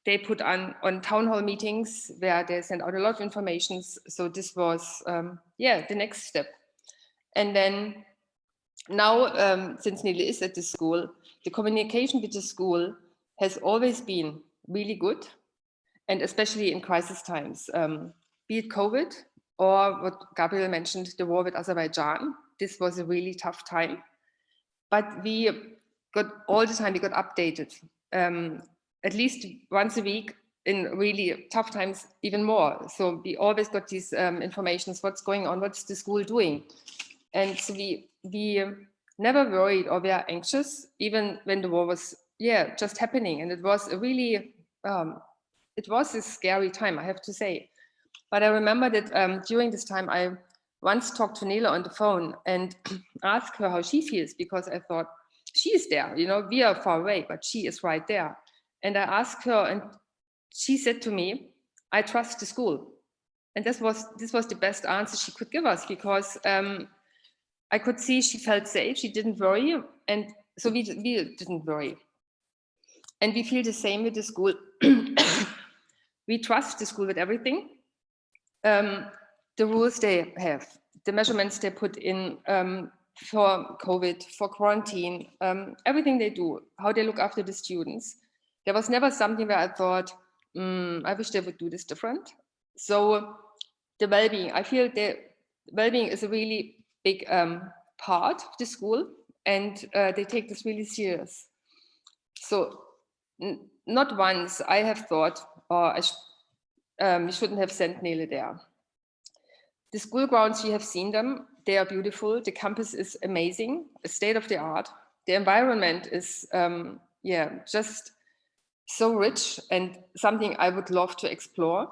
they put on town hall meetings where they sent out a lot of information. So this was, yeah, the next step. And then now, since Nele is at the school, the communication with the school has always been really good, and especially in crisis times, be it COVID or what Gabriel mentioned, the war with Azerbaijan. This was a really tough time, but we got all the time, we got updated at least once a week, in really tough times even more. So we always got these informations, what's going on, what's the school doing. And so we never worried or were anxious, even when the war was just happening. And it was a really, it was a scary time, I have to say. But I remember that during this time, I once talked to Nele on the phone and asked her how she feels, because I thought, she is there, you know, we are far away, but she is right there. And I asked her, and she said to me, I trust the school. And this was the best answer she could give us, because I could see she felt safe, she didn't worry, and so we didn't worry. And we feel the same with the school. We trust the school with everything. The rules they have, the measurements they put in for COVID, for quarantine, everything they do, how they look after the students. There was never something where I thought, I wish they would do this different. So the well-being, I feel the well-being is a really big part of the school, and they take this really serious. So not once I have thought, oh, we shouldn't have sent Nele there. The school grounds, you have seen them, they are beautiful. The campus is amazing, state of the art. The environment is, just so rich and something I would love to explore.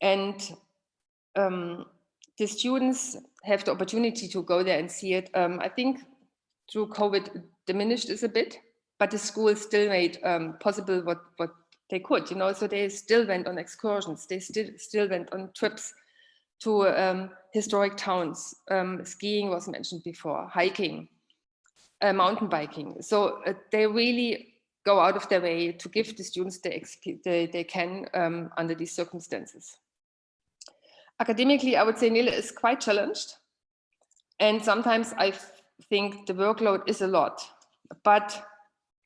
And the students have the opportunity to go there and see it. I think through COVID diminished is a bit, but the school still made possible what they could, you know, so they still went on excursions, they still went on trips to historic towns. Skiing was mentioned before, hiking, mountain biking. So they really go out of their way to give the students they can under these circumstances. Academically, I would say Nele is quite challenged. And sometimes I think the workload is a lot, but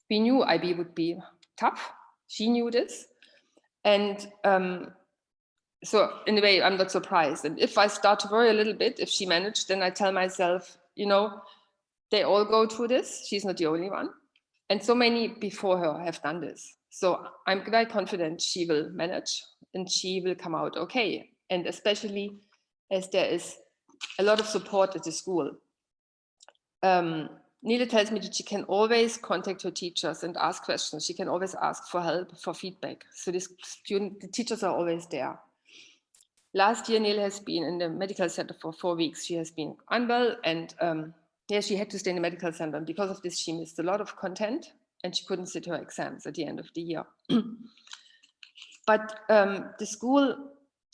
we knew IB would be tough. She knew this. And so in a way, I'm not surprised. And if I start to worry a little bit, if she managed, then I tell myself, you know, they all go through this. She's not the only one. And so many before her have done this. So I'm quite confident she will manage and she will come out okay. And especially as there is a lot of support at the school. Nele tells me that she can always contact her teachers and ask questions. She can always ask for help, for feedback. So the teachers are always there. Last year, Nele has been in the medical center for 4 weeks. She has been unwell, and she had to stay in the medical center. And because of this, she missed a lot of content and she couldn't sit her exams at the end of the year. But the school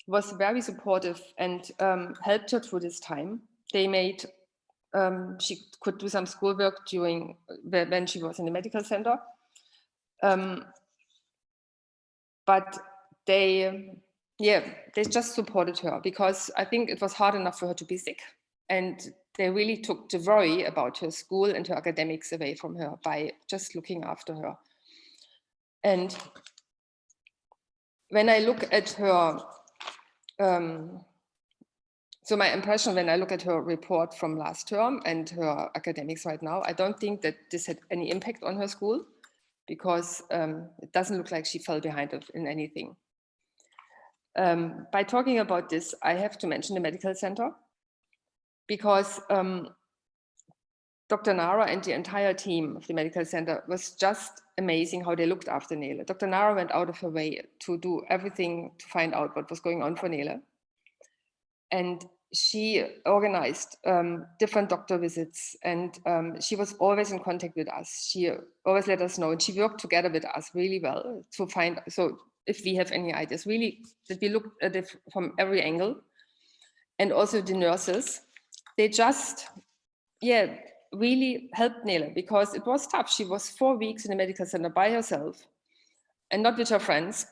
was very supportive and helped her through this time. They made, she could do some schoolwork during when she was in the medical center. But they just supported her, because I think it was hard enough for her to be sick. And they really took the worry about her school and her academics away from her by just looking after her. And when I look at her, so my impression when I look at her report from last term and her academics right now, I don't think that this had any impact on her school, because it doesn't look like she fell behind in anything. By talking about this, I have to mention the medical center, because Dr. Nara and the entire team of the medical center was just amazing how they looked after Nele. Dr. Nara went out of her way to do everything to find out what was going on for Nele. And she organized different doctor visits, and she was always in contact with us. She always let us know, and she worked together with us really well to find, so if we have any ideas, really, that we looked at it from every angle. And also the nurses, they just, really helped Nele, because it was tough. She was 4 weeks in the medical center by herself and not with her friends,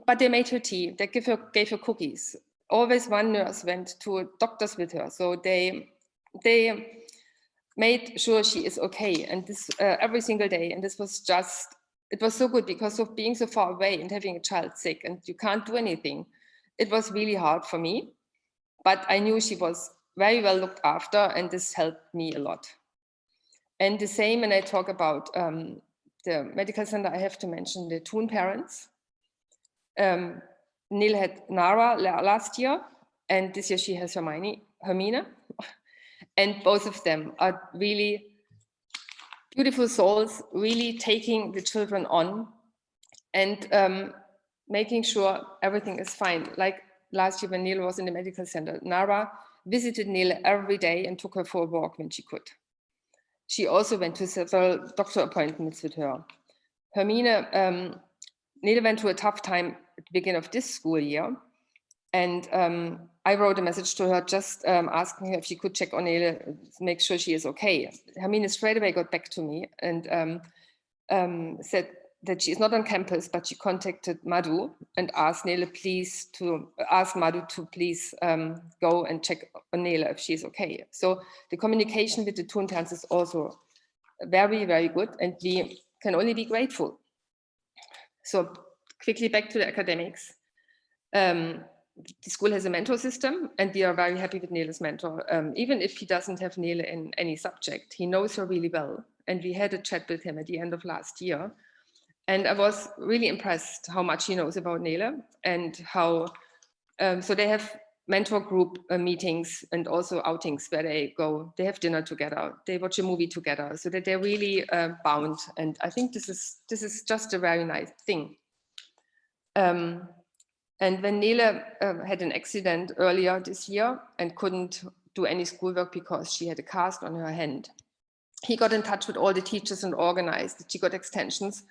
but they made her tea, they gave her cookies. Always one nurse went to doctors with her. So they made sure she is okay, and this every single day. And this was just, it was so good, because of being so far away and having a child sick and you can't do anything. It was really hard for me, but I knew she was very well looked after, and this helped me a lot. And the same when I talk about the medical center, I have to mention the Thun parents. Nele had Nara last year, and this year she has Hermine. And both of them are really beautiful souls, really taking the children on and making sure everything is fine. Like last year when Nele was in the medical center, Nara visited Nele every day and took her for a walk when she could. She also went to several doctor appointments with her. Hermine, Nele went through a tough time at the beginning of this school year. And I wrote a message to her just asking her if she could check on Nele, make sure she is okay. Hermine straight away got back to me and said that she is not on campus, but she contacted Madhu and asked Nele Madhu to please go and check on Nele if she's okay. So the communication with the Thun parents is also very, very good, and we can only be grateful. So quickly back to the academics. The school has a mentor system, and we are very happy with Nele's mentor. Even if he doesn't have Nele in any subject, he knows her really well. And we had a chat with him at the end of last year. And I was really impressed how much he knows about Nele and how, so they have mentor group meetings and also outings where they go, they have dinner together, they watch a movie together, so that they're really bound. And I think this is just a very nice thing. And when Nele had an accident earlier this year and couldn't do any schoolwork because she had a cast on her hand, he got in touch with all the teachers and organized that she got extensions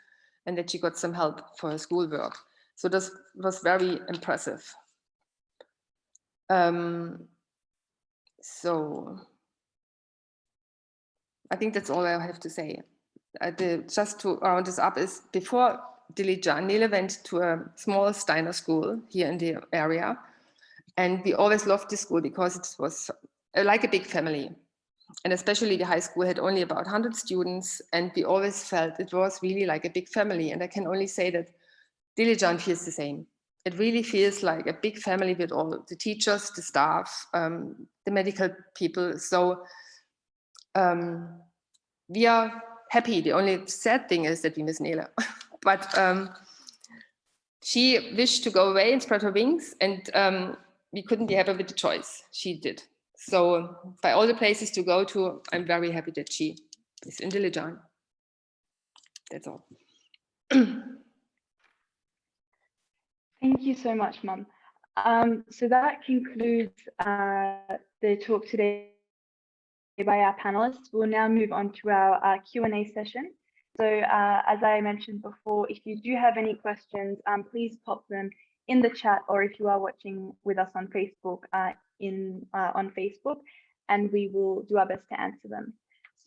and that she got some help for her schoolwork. So this was very impressive. So I think that's all I have to say. Just to round this up is before Dilijan, Nele went to a small Steiner school here in the area. And we always loved this school because it was like a big family. And especially the high school had only about 100 students. And we always felt it was really like a big family. And I can only say that Dilijan feels the same. It really feels like a big family with all the teachers, the staff, the medical people. So we are happy. The only sad thing is that we miss Nele. But she wished to go away and spread her wings, and we couldn't be happy with the choice. She did. So by all the places to go to, I'm very happy that she is in Dilijan. That's all. Thank you so much, Mum. So that concludes the talk today by our panelists. We'll now move on to our Q&A session. So as I mentioned before, if you do have any questions, please pop them in the chat, or if you are watching with us on Facebook, on Facebook, and we will do our best to answer them.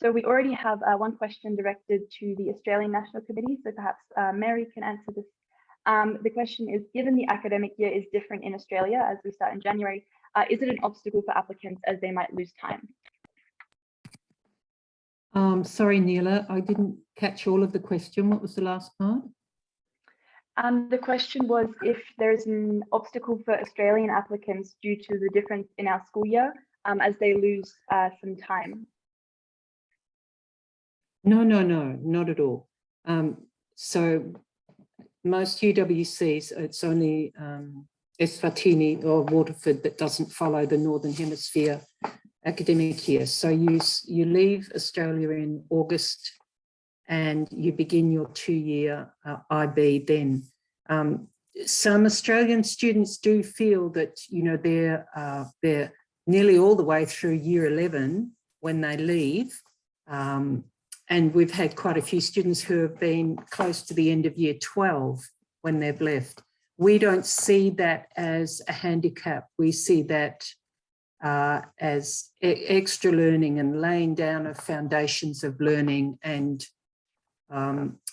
So we already have one question directed to the Australian National Committee, so perhaps Mary can answer this. The question is, given the academic year is different in Australia as we start in January, is it an obstacle for applicants as they might lose time? Sorry, Nele, I didn't catch all of the question. What was the last part? The question was if there's an obstacle for Australian applicants due to the difference in our school year as they lose some time. No, not at all. So most UWCs, it's only Eswatini or Waterford that doesn't follow the Northern Hemisphere academic year. So you leave Australia in August and you begin your 2-year IB then. Some Australian students do feel that, you know, they're nearly all the way through year 11 when they leave. And we've had quite a few students who have been close to the end of year 12 when they've left. We don't see that as a handicap. We see that as extra learning and laying down of foundations of learning. And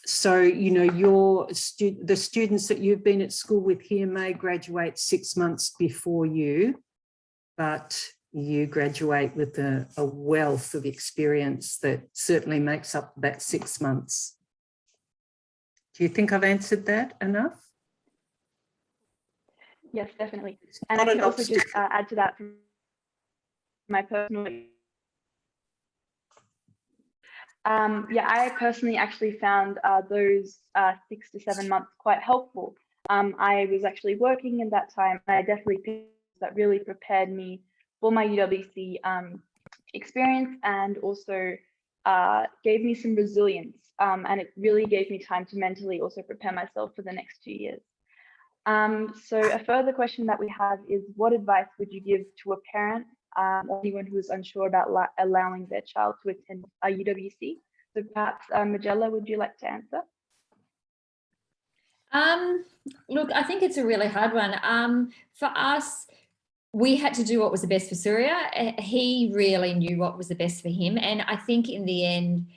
so, you know, the students that you've been at school with here may graduate 6 months before you, but you graduate with a wealth of experience that certainly makes up that 6 months. Do you think I've answered that enough? Yes, definitely. And I can also just add to that from my personal. Yeah, I personally actually found those 6 to 7 months quite helpful. I was actually working in that time, and I definitely think that really prepared me for my UWC experience, and also gave me some resilience. And it really gave me time to mentally also prepare myself for the next 2 years. So a further question that we have is, what advice would you give to a parent or anyone who is unsure about allowing their child to attend a UWC? So perhaps Magella, would you like to answer? Look, I think it's a really hard one. For us, we had to do what was the best for Surya. He really knew what was the best for him. And I think in the end,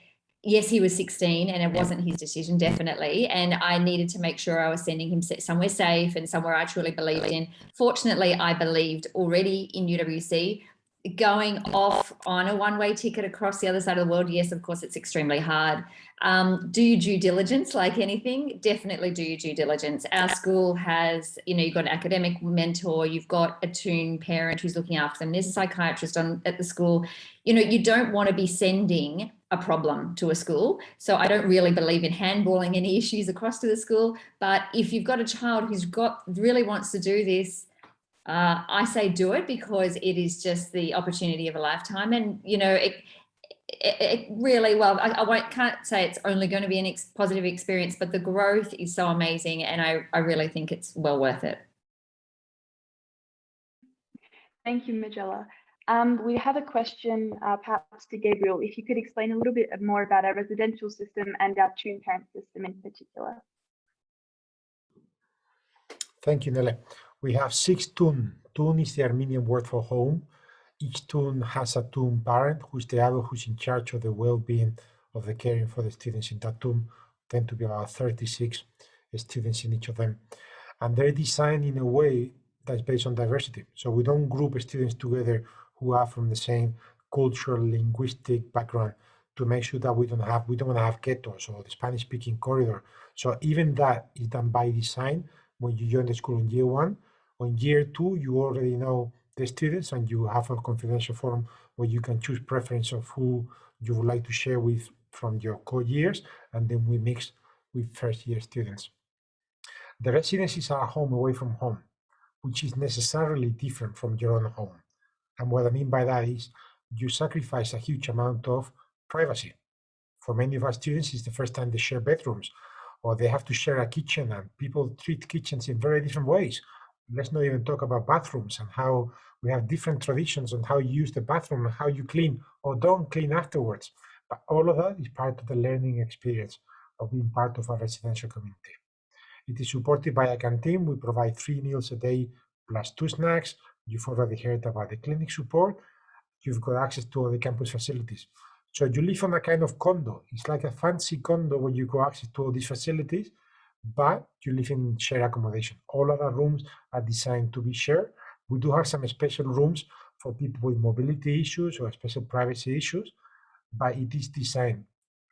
yes, he was 16 and it wasn't his decision, definitely. And I needed to make sure I was sending him somewhere safe and somewhere I truly believed in. Fortunately, I believed already in UWC. Going off on a one-way ticket across the other side of the world, yes, of course, it's extremely hard. Do your due diligence like anything? Definitely do your due diligence. Our school has, you've got an academic mentor, you've got a TUN parent who's looking after them. There's a psychiatrist at the school. You don't want to be sending a problem to a school. So I don't really believe in handballing any issues across to the school. But if you've got a child who's really wants to do this, I say do it, because it is just the opportunity of a lifetime. And, it really, well, can't say it's only going to be a positive experience, but the growth is so amazing. And I really think it's well worth it. Thank you, Magella. We have a question perhaps to Gabriel. If you could explain a little bit more about our residential system and our TUN parent system in particular. Thank you, Nele. We have 6 TUN. TUN is the Armenian word for home. Each TUN has a TUN parent, who's the adult who's in charge of the well-being of the caring for the students in that TUN. Tend to be about 36 students in each of them. And they're designed in a way that's based on diversity. So we don't group students together who are from the same cultural, linguistic background, to make sure that we don't want to have ghettos or the Spanish-speaking corridor. So even that is done by design when you join the school in year 1. On year 2, you already know the students, and you have a confidential forum where you can choose preference of who you would like to share with from your core years, and then we mix with first-year students. The residencies are a home away from home, which is necessarily different from your own home. And what I mean by that is you sacrifice a huge amount of privacy. For many of our students, it's the first time they share bedrooms, or they have to share a kitchen, and people treat kitchens in very different ways. Let's not even talk about bathrooms and how we have different traditions on how you use the bathroom and how you clean or don't clean afterwards. But all of that is part of the learning experience of being part of a residential community. It is supported by a canteen. We provide 3 meals a day plus 2 snacks. You've already heard about the clinic support. You've got access to all the campus facilities. So you live on a kind of condo. It's like a fancy condo where you go access to all these facilities, but you live in shared accommodation. All of our rooms are designed to be shared. We do have some special rooms for people with mobility issues or special privacy issues, but it is designed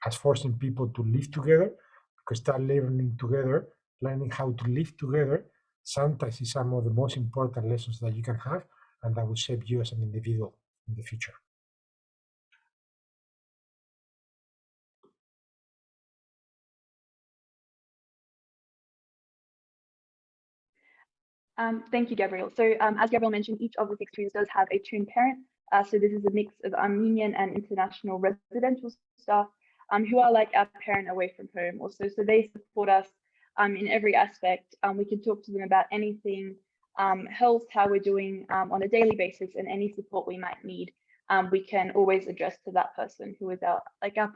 as forcing people to live together, because start learning together, learning how to live together, sometimes is some of the most important lessons that you can have, and that will shape you as an individual in the future. Thank you, Gabriel. So as Gabriel mentioned, each of the 6 TUNs does have a TUN parent. So this is a mix of Armenian and international residential staff who are like our parent away from home also. So they support us in every aspect. We can talk to them about anything, health, how we're doing on a daily basis, and any support we might need. We can always address to that person who is our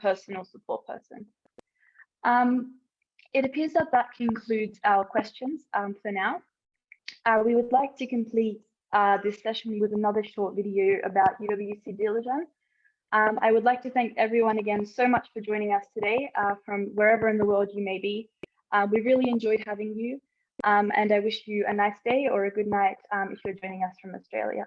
personal support person. It appears that concludes our questions for now. We would like to complete this session with another short video about UWC Dilijan. I would like to thank everyone again so much for joining us today from wherever in the world you may be. We really enjoyed having you, and I wish you a nice day or a good night if you're joining us from Australia.